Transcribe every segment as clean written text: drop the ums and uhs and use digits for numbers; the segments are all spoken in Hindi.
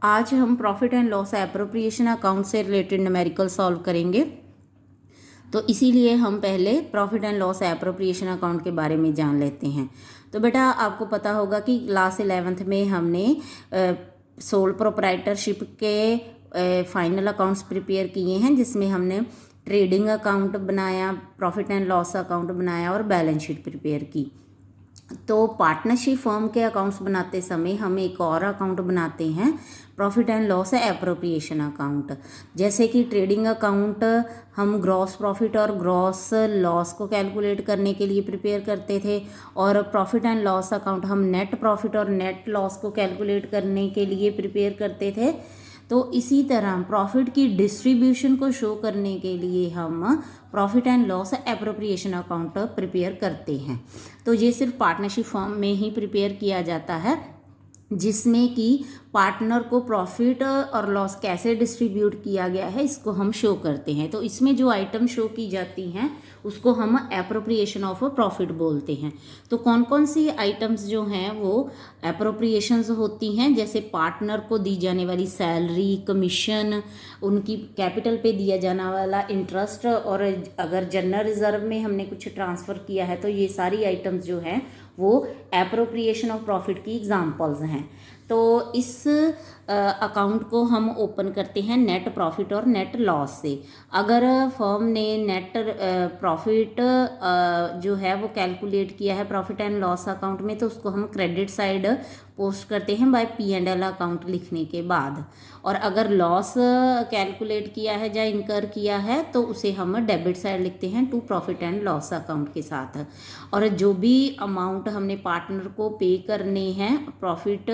आज हम profit and loss appropriation account से रिलेटेड न्यूमेरिकल सॉल्व करेंगे। तो इसीलिए हम पहले profit and loss appropriation account के बारे में जान लेते हैं। तो बेटा आपको पता होगा कि क्लास 11th में हमने सोल प्रोप्राइटरशिप के फाइनल अकाउंट्स प्रिपेयर किए हैं, जिसमें हमने ट्रेडिंग अकाउंट बनाया, प्रॉफिट एंड लॉस अकाउंट बनाया और बैलेंस शीट प्रिपेयर की। तो पार्टनरशिप फर्म के अकाउंट्स बनाते समय हम एक और अकाउंट बनाते हैं, profit and loss appropriation account. जैसे कि ट्रेडिंग अकाउंट हम ग्रॉस प्रॉफिट और ग्रॉस लॉस को कैलकुलेट करने के लिए प्रिपेयर करते थे, और प्रॉफिट एंड लॉस अकाउंट हम नेट प्रॉफिट और नेट लॉस को कैलकुलेट करने के लिए प्रिपेयर करते थे। तो इसी तरह प्रॉफिट की डिस्ट्रीब्यूशन को शो करने के लिए हम profit and loss appropriation account prepare करते हैं। तो ये सिर्फ पार्टनरशिप फॉर्म में ही प्रिपेयर किया जाता है, जिसमें कि पार्टनर को प्रॉफिट और लॉस कैसे डिस्ट्रीब्यूट किया गया है इसको हम शो करते हैं। तो इसमें जो आइटम शो की जाती हैं उसको हम एप्रोप्रिएशन ऑफ प्रॉफिट बोलते हैं। तो कौन कौन सी आइटम्स जो हैं वो एप्रोप्रिएशंस होती हैं, जैसे पार्टनर को दी जाने वाली सैलरी, कमीशन, उनकी कैपिटल पे दिया जाने वाला इंटरेस्ट, और अगर जनरल रिजर्व में हमने कुछ ट्रांसफ़र किया है तो ये सारी आइटम्स जो हैं वो एप्रोप्रिएशन ऑफ प्रॉफिट की एग्जांपल्स हैं। तो इस अकाउंट को हम ओपन करते हैं नेट प्रॉफिट और नेट लॉस से। अगर फर्म ने नेट प्रॉफिट जो है वो कैलकुलेट किया है प्रॉफिट एंड लॉस अकाउंट में, तो उसको हम क्रेडिट साइड पोस्ट करते हैं बाय P&L अकाउंट लिखने के बाद। और अगर लॉस कैलकुलेट किया है या इनकर किया है तो उसे हम डेबिट साइड लिखते हैं to profit and loss account के साथ। और जो भी अमाउंट हमने पार्टनर को पे करने हैं प्रॉफिट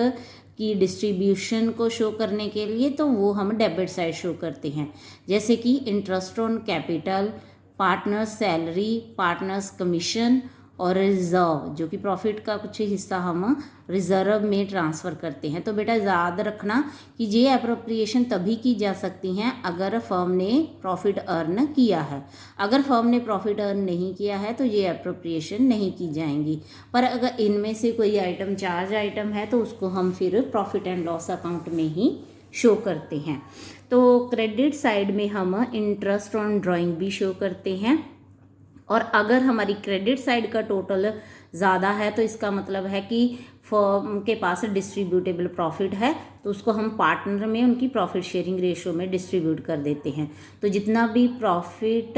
की डिस्ट्रीब्यूशन को शो करने के लिए, तो वो हम डेबिट साइड शो करते हैं, जैसे कि interest on capital, partners salary, partners commission और रिजर्व, जो कि प्रॉफिट का कुछ हिस्सा हम रिजर्व में ट्रांसफ़र करते हैं। तो बेटा याद रखना कि ये एप्रोप्रिएशन तभी की जा सकती हैं अगर फर्म ने प्रॉफिट अर्न किया है। अगर फर्म ने प्रॉफिट अर्न नहीं किया है तो ये एप्रोप्रिएशन नहीं की जाएंगी। पर अगर इनमें से कोई आइटम चार्ज आइटम है तो उसको हम फिर प्रॉफिट एंड लॉस अकाउंट में ही शो करते हैं। तो क्रेडिट साइड में हम इंटरेस्ट ऑन ड्राइंग भी शो करते हैं, और अगर हमारी क्रेडिट साइड का टोटल ज़्यादा है तो इसका मतलब है कि फर्म के पास डिस्ट्रीब्यूटेबल प्रॉफिट है, तो उसको हम पार्टनर में उनकी प्रॉफिट शेयरिंग रेशियो में डिस्ट्रीब्यूट कर देते हैं। तो जितना भी प्रॉफिट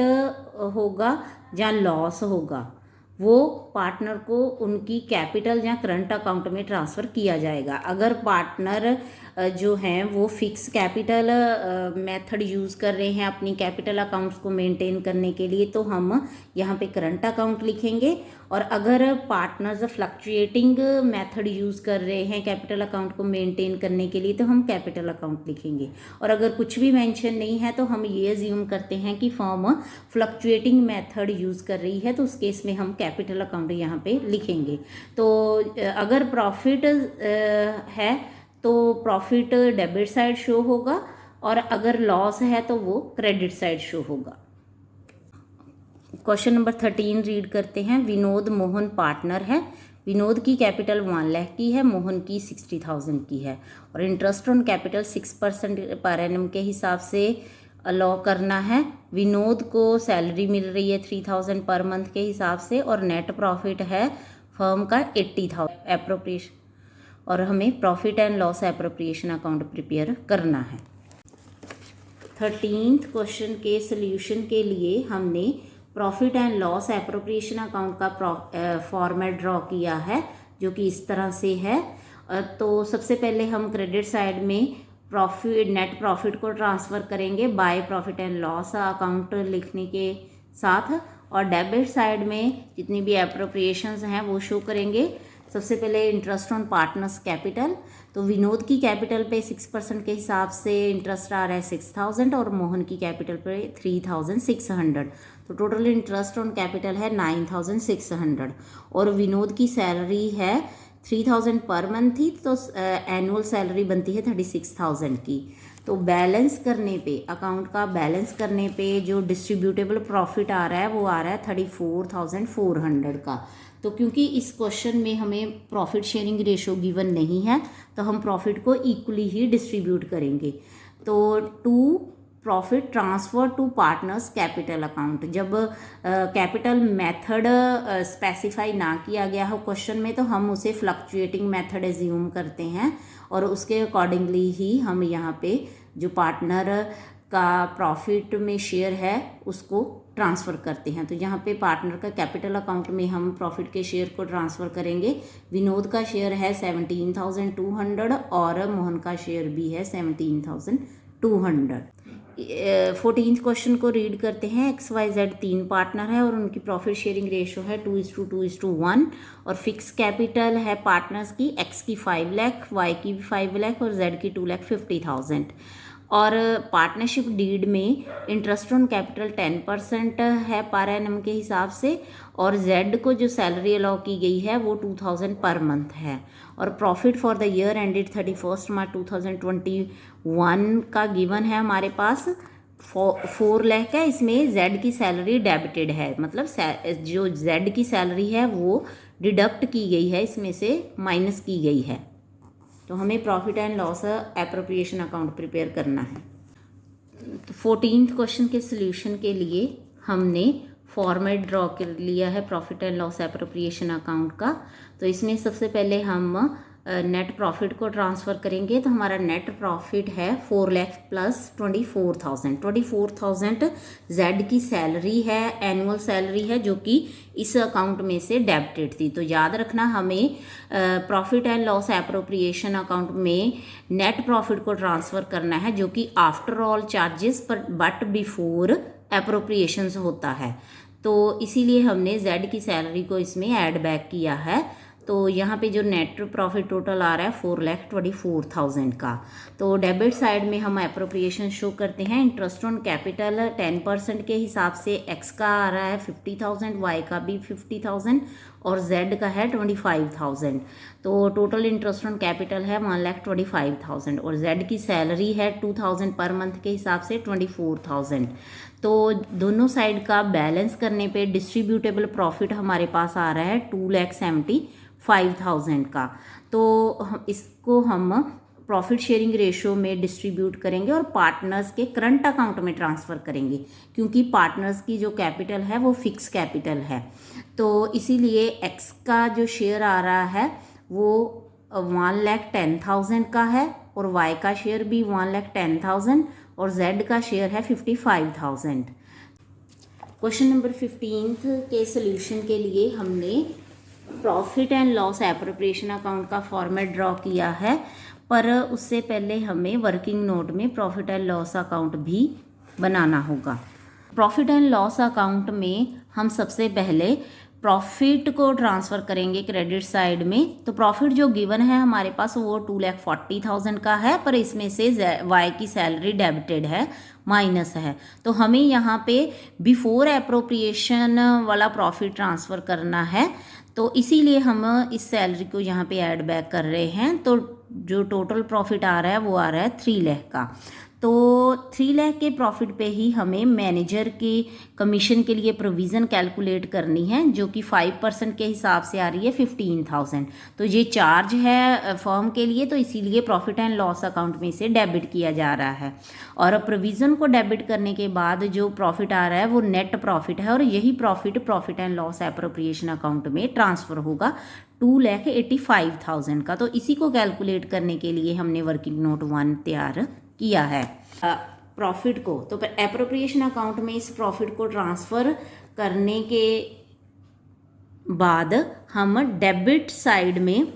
होगा या लॉस होगा वो पार्टनर को उनकी कैपिटल या करंट अकाउंट में ट्रांसफ़र किया जाएगा। अगर पार्टनर जो हैं वो फिक्स कैपिटल मेथड यूज़ कर रहे हैं अपनी कैपिटल अकाउंट्स को मेंटेन करने के लिए, तो हम यहाँ पे करंट अकाउंट लिखेंगे। और अगर पार्टनर्स फ्लक्चुएटिंग मेथड यूज़ कर रहे हैं कैपिटल अकाउंट को मेंटेन करने के लिए, तो हम कैपिटल अकाउंट लिखेंगे। और अगर कुछ भी मेंशन नहीं है तो हम ये अज्यूम करते हैं कि फर्म फ्लक्चुएटिंग मेथड यूज़ कर रही है, तो उस केस में हम कैपिटल अकाउंट यहाँ पे लिखेंगे। तो अगर प्रॉफिट है तो प्रॉफिट डेबिट साइड शो होगा, और अगर लॉस है तो वो क्रेडिट साइड शो होगा। क्वेश्चन नंबर 13 रीड करते हैं। विनोद मोहन पार्टनर है। विनोद की कैपिटल 1 लाख की है, मोहन की 60,000 की है, और interest on capital 6% per annum के हिसाब से अलाउ करना है। विनोद को सैलरी मिल रही है 3,000 पर मंथ के हिसाब से, और नेट प्रॉफिट है फर्म का 80,000 एप्रोप्रिएशन, और हमें profit and loss appropriation account prepare करना है। 13th क्वेश्चन के सल्यूशन के लिए हमने profit and loss appropriation account का फॉर्मेट ड्रॉ किया है, जो कि इस तरह से है। तो सबसे पहले हम क्रेडिट साइड में प्रॉफिट नेट प्रॉफिट को ट्रांसफ़र करेंगे by profit and loss account लिखने के साथ, और डेबिट साइड में जितनी भी एप्रोप्रिएशंस हैं वो शो करेंगे। सबसे पहले इंटरेस्ट ऑन पार्टनर्स कैपिटल, तो विनोद की कैपिटल पे 6% के हिसाब से इंटरेस्ट आ रहा है 6,000, और मोहन की कैपिटल पे 3,600, तो टोटल इंटरेस्ट ऑन कैपिटल है 9,600। और विनोद की सैलरी है 3000 पर मंथ थी, तो एनुअल सैलरी बनती है 36,000 की। तो बैलेंस करने पे, अकाउंट का बैलेंस करने पे जो डिस्ट्रीब्यूटेबल प्रॉफिट आ रहा है वो आ रहा है 34,400 का। तो क्योंकि इस क्वेश्चन में हमें प्रॉफिट शेयरिंग रेशो गिवन नहीं है, तो हम प्रॉफिट को इक्वली ही डिस्ट्रीब्यूट करेंगे। तो to profit transfer to partners capital account, जब कैपिटल मेथड स्पेसिफाई ना किया गया हो क्वेश्चन में, तो हम उसे फ्लक्चुएटिंग मेथड एज्यूम करते हैं और उसके अकॉर्डिंगली ही हम यहाँ पे जो पार्टनर का प्रॉफिट में शेयर है उसको ट्रांसफ़र करते हैं। तो यहाँ पे पार्टनर का कैपिटल अकाउंट में हम प्रॉफिट के शेयर को ट्रांसफ़र करेंगे। विनोद का शेयर है 17,200 और मोहन का शेयर भी है 17,200। 14th क्वेश्चन को रीड करते हैं। XYZ 3 पार्टनर है और उनकी प्रॉफिट शेयरिंग रेशो है 2:2:1 और फिक्स कैपिटल है पार्टनर्स की X की 5 लाख, Y की भी 5 लाख और Z की 2,50,000। और पार्टनरशिप डीड में इंटरेस्ट ऑन कैपिटल 10% है पर एनम के हिसाब से, और Z को जो सैलरी अलाउ की गई है वो 2,000 पर मंथ है। और profit for the year ended 31 March 2021 का गिवन है हमारे पास 4 लाख है। इसमें Z की सैलरी डेबिटेड है, मतलब जो Z की सैलरी है वो डिडक्ट की गई है, इसमें से माइनस की गई है। तो हमें profit and loss appropriation account prepare करना है। तो 14th क्वेश्चन के सॉल्यूशन के लिए हमने फॉर्मेट ड्रॉ कर लिया है profit and loss appropriation account का। तो इसमें सबसे पहले हम नेट प्रॉफिट को ट्रांसफ़र करेंगे। तो हमारा नेट प्रॉफिट है 4 लाख प्लस 24,000 जेड की सैलरी है, एनुअल सैलरी है, जो कि इस अकाउंट में से डेबिटेड थी। तो याद रखना हमें profit and loss appropriation account में नेट प्रॉफिट को ट्रांसफ़र करना है, जो कि आफ्टर ऑल चार्जेस पर बट बिफोर एप्रोप्रिएशंस होता है। तो इसीलिए हमने जेड की सैलरी को इसमें ऐड बैक किया है। तो यहाँ पे जो नेट प्रॉफिट टोटल आ रहा है 4,24,000 का। तो डेबिट साइड में हम एप्रोप्रिएशन शो करते हैं। इंटरेस्ट ऑन कैपिटल 10% के हिसाब से एक्स का आ रहा है 50,000, वाई का भी 50,000 और जेड का है 25,000। तो टोटल इंटरेस्ट ऑन कैपिटल है 1,25,000 और जेड की सैलरी है 2,000 पर मंथ के हिसाब से 24,000। तो दोनों साइड का बैलेंस करने पे डिस्ट्रीब्यूटेबल प्रॉफिट हमारे पास आ रहा है 2,75,000 का। तो इसको हम प्रॉफिट शेयरिंग रेशो में डिस्ट्रीब्यूट करेंगे और पार्टनर्स के करंट अकाउंट में ट्रांसफ़र करेंगे, क्योंकि पार्टनर्स की जो कैपिटल है वो फिक्स कैपिटल है। तो इसीलिए एक्स का जो शेयर आ रहा है वो 1,10,000 का है और वाई का शेयर भी 1,10,000 और जेड का शेयर है 55,000। क्वेश्चन नंबर 15 के सॉल्यूशन के लिए हमने profit and loss appropriation account का फॉर्मेट ड्रॉ किया है, पर उससे पहले हमें वर्किंग नोट में प्रॉफिट एंड लॉस अकाउंट भी बनाना होगा। प्रॉफिट एंड लॉस अकाउंट में हम सबसे पहले प्रॉफिट को ट्रांसफ़र करेंगे क्रेडिट साइड में। तो प्रॉफिट जो गिवन है हमारे पास वो 2,40,000 का है, पर इसमें से वाई की सैलरी डेबिटेड है, माइनस है। तो हमें यहाँ पे बिफोर एप्रोप्रिएशन वाला प्रॉफिट ट्रांसफ़र करना है, तो इसीलिए हम इस सैलरी को यहाँ पे ऐड बैक कर रहे हैं। तो जो टोटल प्रॉफिट आ रहा है वो आ रहा है 3 लाख का। तो 3 लाख के प्रॉफिट पे ही हमें मैनेजर की कमीशन के लिए प्रोविज़न कैलकुलेट करनी है, जो कि 5% के हिसाब से आ रही है 15,000। तो ये चार्ज है फर्म के लिए, तो इसीलिए प्रॉफिट एंड लॉस अकाउंट में से डेबिट किया जा रहा है। और प्रोविज़न को डेबिट करने के बाद जो प्रॉफिट आ रहा है वो नेट प्रॉफिट है और यही profit and loss appropriation account में ट्रांसफ़र होगा 2,85,000 का। तो इसी को कैलकुलेट करने के लिए हमने वर्किंग नोट 1 तैयार किया है प्रॉफिट को। तो एप्रोप्रिएशन अकाउंट में इस प्रॉफिट को ट्रांसफ़र करने के बाद हम डेबिट साइड में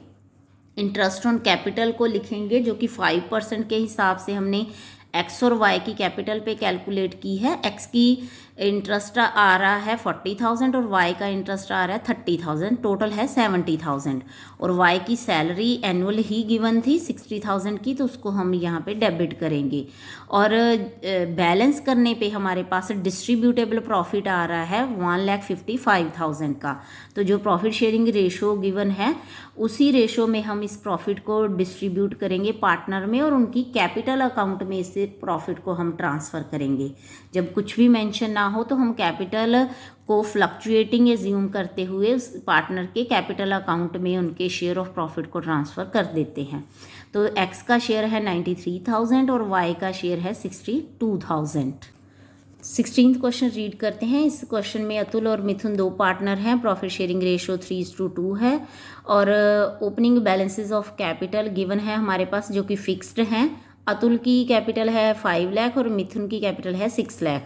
इंटरेस्ट ऑन कैपिटल को लिखेंगे, जो कि 5% के हिसाब से हमने एक्स और वाई की कैपिटल पे कैलकुलेट की है। एक्स की इंटरेस्ट आ रहा है 40,000 और वाई का इंटरेस्ट आ रहा है 30,000, टोटल है 70,000। और वाई की सैलरी एनुअल ही गिवन थी 60,000 की, तो उसको हम यहाँ पे डेबिट करेंगे। और बैलेंस करने पे हमारे पास डिस्ट्रीब्यूटेबल प्रॉफिट आ रहा है 1,55,000 का। तो जो प्रॉफिट शेयरिंग रेशो गिवन है उसी रेशो में हम इस प्रॉफिट को डिस्ट्रीब्यूट करेंगे पार्टनर में, और उनकी कैपिटल अकाउंट में इस प्रॉफिट को हम ट्रांसफ़र करेंगे। जब कुछ भी मेंशन ना हो तो हम कैपिटल को फ्लक्चुएटिंग एज्यूम करते हुए उस पार्टनर के कैपिटल अकाउंट में उनके शेयर ऑफ प्रॉफिट को ट्रांसफ़र कर देते हैं। तो एक्स का शेयर है 93,000 और वाई का शेयर है 62,000। 16th क्वेश्चन रीड करते हैं। इस क्वेश्चन में अतुल और मिथुन दो पार्टनर हैं, प्रॉफिट शेयरिंग रेशो 3:2 है, और opening balances of capital given है हमारे पास जो कि फिक्स्ड हैं। अतुल की कैपिटल है 5 लाख और मिथुन की कैपिटल है 6 लाख।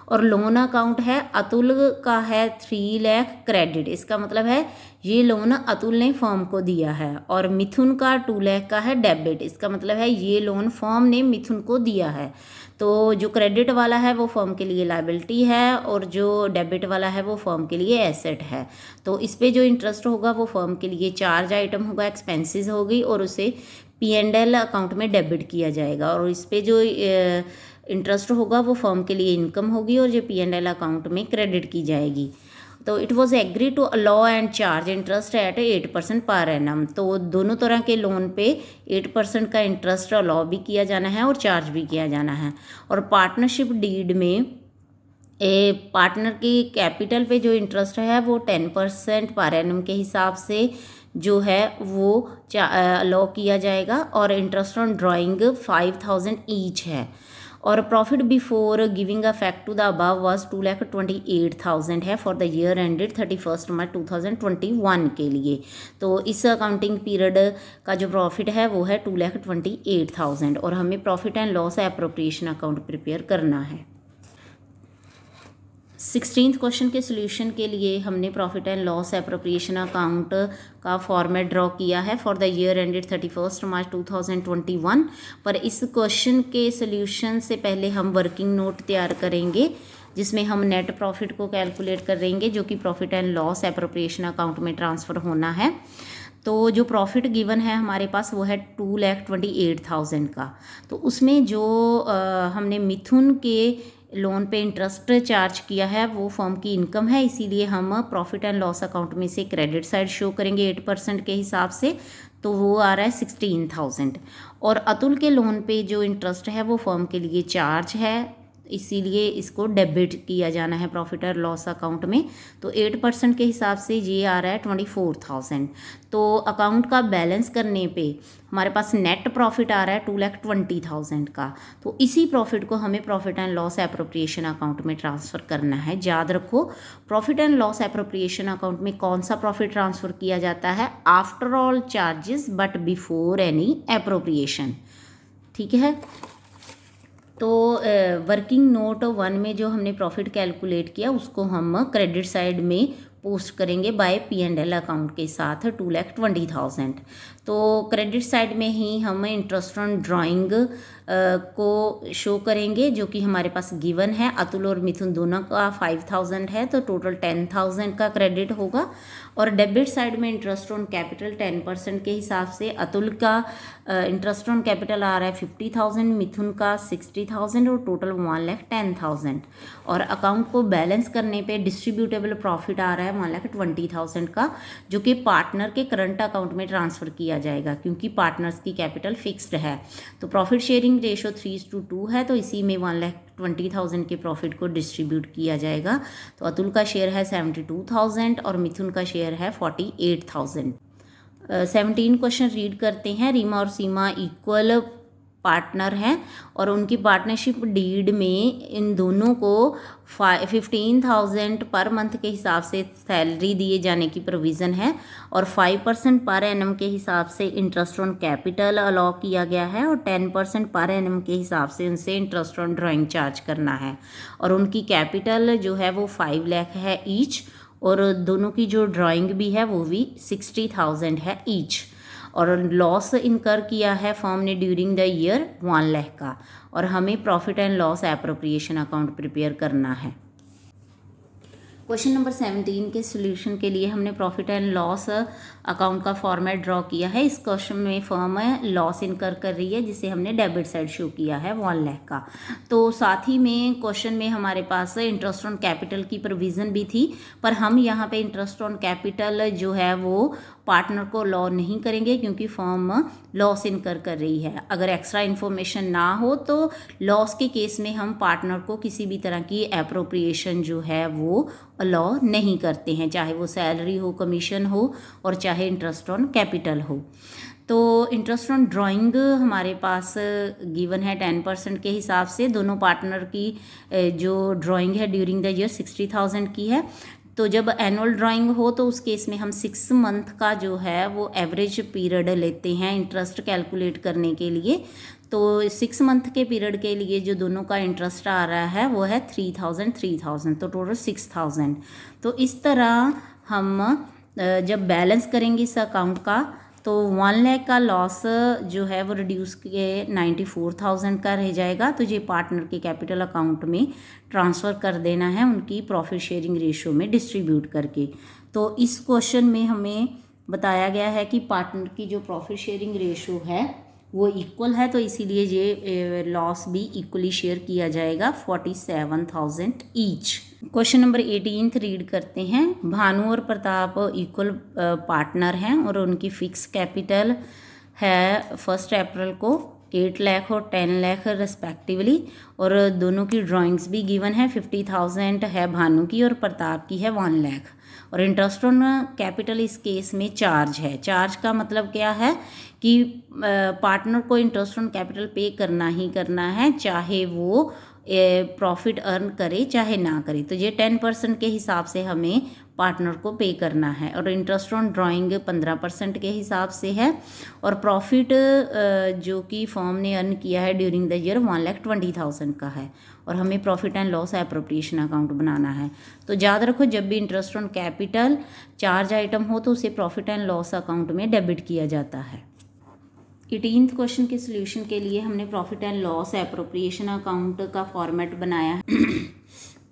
और लोन अकाउंट है, अतुल का है 3 लाख क्रेडिट, इसका मतलब है ये लोन अतुल ने फर्म को दिया है। और मिथुन का 2 लाख का है डेबिट, इसका मतलब है ये लोन फर्म ने मिथुन को दिया है। तो जो क्रेडिट वाला है वो फर्म के लिए लायबिलिटी है और जो डेबिट वाला है वो फर्म के लिए एसेट है। तो इस पे जो इंटरेस्ट होगा वो फर्म के लिए चार्ज आइटम होगा, एक्सपेंसेस होगी, और उसे P&L अकाउंट में डेबिट किया जाएगा। और इस पे जो इंटरेस्ट होगा वो फर्म के लिए इनकम होगी और जो P&L अकाउंट में क्रेडिट की जाएगी। तो it was agree to allow and charge interest at 8% per annum. तो दोनों तरह के लोन पे 8% का इंटरेस्ट अलाउ भी किया जाना है और चार्ज भी किया जाना है। और पार्टनरशिप डीड में पार्टनर की कैपिटल पे जो इंटरेस्ट है वो 10% पर एनम के हिसाब से जो है वो अलाउ किया जाएगा। और इंटरेस्ट ऑन ड्राइंग 5,000 ईच है। और profit before giving effect to the above was 2,28,000 है for the year ended 31 March 2021 के लिए। तो इस अकाउंटिंग पीरियड का जो प्रॉफिट है वो है 2,28,000 और हमें profit and loss appropriation account prepare करना है। 16th क्वेश्चन के सोल्यूशन के लिए हमने profit and loss appropriation account का फॉर्मेट ड्रॉ किया है for the year ended 31 March 2021। पर इस क्वेश्चन के सोल्यूशन से पहले हम वर्किंग नोट तैयार करेंगे जिसमें हम नेट प्रॉफिट को कैलकुलेट करेंगे जो कि profit and loss appropriation account में ट्रांसफ़र होना है। तो जो प्रॉफिट गिवन है हमारे पास वो है 2,28,000 का। तो उसमें जो हमने मिथुन के लोन पे इंटरेस्ट चार्ज किया है वो फर्म की इनकम है, इसीलिए हम प्रॉफिट एंड लॉस अकाउंट में से क्रेडिट साइड शो करेंगे 8% के हिसाब से। तो वो आ रहा है 16,000। और अतुल के लोन पे जो इंटरेस्ट है वो फर्म के लिए चार्ज है, इसीलिए इसको डेबिट किया जाना है प्रॉफिट और लॉस अकाउंट में। तो 8% के हिसाब से ये आ रहा है 24,000। तो अकाउंट का बैलेंस करने पे हमारे पास नेट प्रॉफिट आ रहा है 2,20,000 का। तो इसी प्रॉफिट को हमें profit and loss appropriation account में ट्रांसफ़र करना है। याद रखो profit and loss appropriation account में कौन सा प्रॉफिट ट्रांसफ़र किया जाता है, after all charges but before any appropriation. ठीक है। तो वर्किंग नोट 1 में जो हमने प्रॉफिट कैलकुलेट किया उसको हम क्रेडिट साइड में पोस्ट करेंगे बाय P&L अकाउंट के साथ 2,20,000। तो क्रेडिट साइड में ही हम इंटरेस्ट ऑन ड्राइंग को शो करेंगे जो कि हमारे पास गिवन है। अतुल और मिथुन दोनों का 5,000 है तो टोटल 10,000 का क्रेडिट होगा। और डेबिट साइड में इंटरेस्ट ऑन कैपिटल 10% के हिसाब से अतुल का इंटरेस्ट ऑन कैपिटल आ रहा है 50,000, मिथुन का 60,000 और टोटल 1,10,000। और अकाउंट को बैलेंस करने पे डिस्ट्रीब्यूटेबल प्रॉफिट आ रहा है 1,20,000 का जो कि पार्टनर के करंट अकाउंट में ट्रांसफ़र किया जाएगा क्योंकि पार्टनर्स की कैपिटल फिक्स्ड है। तो प्रॉफिट शेयरिंग रेशो 3:2 है तो इसी में 1,20,000 के प्रॉफिट को डिस्ट्रीब्यूट किया जाएगा। तो अतुल का शेयर है 72,000 और मिथुन का शेयर है 48,000। 17 क्वेश्चन रीड करते हैं। रीमा और सीमा इक्वल पार्टनर हैं और उनकी पार्टनरशिप डीड में इन दोनों को 15,000 पर मंथ के हिसाब से सैलरी दिए जाने की प्रोविज़न है और 5% पर एनम के हिसाब से इंटरेस्ट ऑन कैपिटल अलाउ किया गया है और 10% पर एनम के हिसाब से उनसे इंटरेस्ट ऑन ड्राइंग चार्ज करना है। और उनकी कैपिटल जो है वो 5 लाख है ईच और दोनों की जो ड्राइंग भी है वो भी 60,000 है ईच। और लॉस इनकर किया है फर्म ने ड्यूरिंग द ईयर 1 लाख का। और हमें profit and loss appropriation account prepare करना है। क्वेश्चन नंबर 17 के सोल्यूशन के लिए हमने प्रॉफिट एंड लॉस अकाउंट का फॉर्मेट ड्रॉ किया है। इस क्वेश्चन में फर्म लॉस इनकर कर रही है जिसे हमने डेबिट साइड शो किया है 1 लाख का। तो साथ ही में क्वेश्चन में हमारे पास इंटरेस्ट ऑन कैपिटल की प्रोविज़न भी थी, पर हम यहाँ पे इंटरेस्ट ऑन कैपिटल जो है वो पार्टनर को लॉ नहीं करेंगे क्योंकि फर्म लॉस इनकर कर रही है। अगर एक्स्ट्रा इन्फॉर्मेशन ना हो तो लॉस के केस में हम पार्टनर को किसी भी तरह की एप्रोप्रिएशन जो है वो लॉ नहीं करते हैं, चाहे वो सैलरी हो, कमीशन हो और चाहे इंटरेस्ट ऑन कैपिटल हो। तो इंटरेस्ट ऑन ड्राइंग हमारे पास गिवन है 10% के हिसाब से। दोनों पार्टनर की जो ड्राइंग है ड्यूरिंग द ईयर 60,000 की है। तो जब एनुअल ड्राइंग हो तो उस केस में हम 6 मंथ का जो है वो एवरेज पीरियड लेते हैं इंटरेस्ट कैलकुलेट करने के लिए। तो 6 मंथ के पीरियड के लिए जो दोनों का इंटरेस्ट आ रहा है वो है 3,000, तो टोटल 6,000। तो इस तरह हम जब बैलेंस करेंगे इस अकाउंट का तो 1 लाख का लॉस जो है वो रिड्यूस के 94,000 का रह जाएगा। तो ये पार्टनर के कैपिटल अकाउंट में ट्रांसफ़र कर देना है उनकी प्रॉफिट शेयरिंग रेशियो में डिस्ट्रीब्यूट करके। तो इस क्वेश्चन में हमें बताया गया है कि पार्टनर की जो प्रॉफिट शेयरिंग रेशियो है वो इक्वल है, तो इसीलिए ये लॉस भी इक्वली शेयर किया जाएगा 47,000 ईच। क्वेश्चन नंबर 18 रीड करते हैं। भानु और प्रताप इक्वल पार्टनर हैं और उनकी फिक्स कैपिटल है 1 अप्रैल को 8 लाख और 10 लाख रिस्पेक्टिवली, और दोनों की ड्राइंग्स भी गिवन है। 50,000 है भानु की और प्रताप की है 1 लाख। और इंटरेस्ट ऑन कैपिटल इस केस में चार्ज है। चार्ज का मतलब क्या है कि पार्टनर को इंटरेस्ट ऑन कैपिटल पे करना ही करना है, चाहे वो प्रॉफिट अर्न करे चाहे ना करे। तो ये 10% के हिसाब से हमें पार्टनर को पे करना है। और इंटरेस्ट ऑन ड्राइंग 15% के हिसाब से है। और प्रॉफिट जो कि फर्म ने अर्न किया है ड्यूरिंग द ईयर 1,20,000 का है। और हमें profit and loss appropriation account बनाना है। तो याद रखो, जब भी interest on capital charge item हो तो उसे प्रॉफिट एंड लॉस अकाउंट में डेबिट किया जाता है। 18th क्वेश्चन के सोल्यूशन के लिए हमने profit and loss appropriation account का फॉर्मेट बनाया है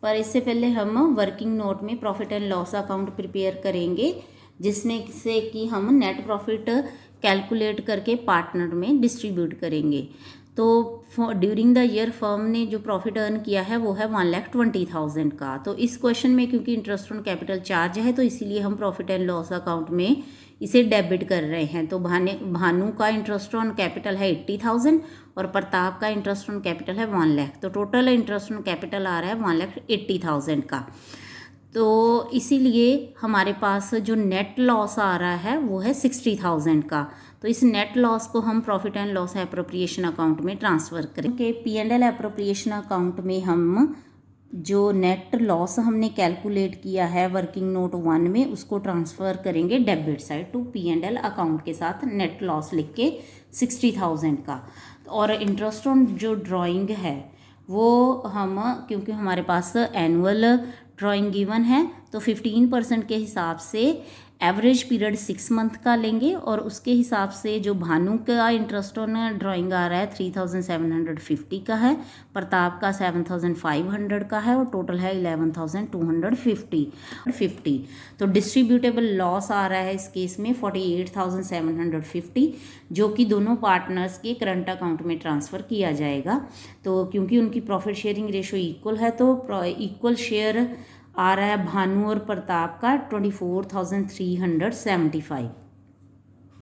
पर इससे पहले हम वर्किंग नोट में profit and loss account prepare करेंगे, जिसमें से कि हम नेट प्रॉफिट कैलकुलेट करके पार्टनर में डिस्ट्रीब्यूट करेंगे। तो ड्यूरिंग द ईयर फर्म ने जो प्रॉफिट अर्न किया है वो है 1,20,000 का। तो इस क्वेश्चन में क्योंकि इंटरेस्ट ऑन कैपिटल चार्ज है तो इसीलिए हम प्रॉफिट एंड लॉस अकाउंट में इसे डेबिट कर रहे हैं। तो भानु का इंटरेस्ट ऑन कैपिटल है 80,000 और प्रताप का इंटरेस्ट ऑन कैपिटल है 1 लाख। तो टोटल इंटरेस्ट ऑन कैपिटल आ रहा है 1,80,000 का। तो इसीलिए हमारे पास जो नेट लॉस आ रहा है वो है 60,000 का। तो इस नेट लॉस को हम profit and loss appropriation account में ट्रांसफ़र करेंगे। P&L एप्रोप्रिएशन अकाउंट में हम जो नेट लॉस हमने कैलकुलेट किया है वर्किंग नोट 1 में उसको ट्रांसफ़र करेंगे debit side to P&L account के साथ नेट लॉस लिख के 60,000 का। और इंटरेस्ट ऑन जो ड्राइंग है वो हम, क्योंकि हमारे पास एनुअल ड्राइंग गिवन है तो 15% के हिसाब से एवरेज पीरियड 6 मंथ का लेंगे। और उसके हिसाब से जो भानु का इंटरेस्ट ऑन ड्राइंग आ रहा है 3,750 का है, प्रताप का 7,500 का है और टोटल है 11,250। तो डिस्ट्रीब्यूटेबल लॉस आ रहा है इस केस में 48,750, जो कि दोनों पार्टनर्स के करंट अकाउंट में ट्रांसफ़र किया जाएगा। तो क्योंकि उनकी प्रॉफिट शेयरिंग रेशो इक्वल है तो इक्वल शेयर आ रहा है भानु और प्रताप का 24,375।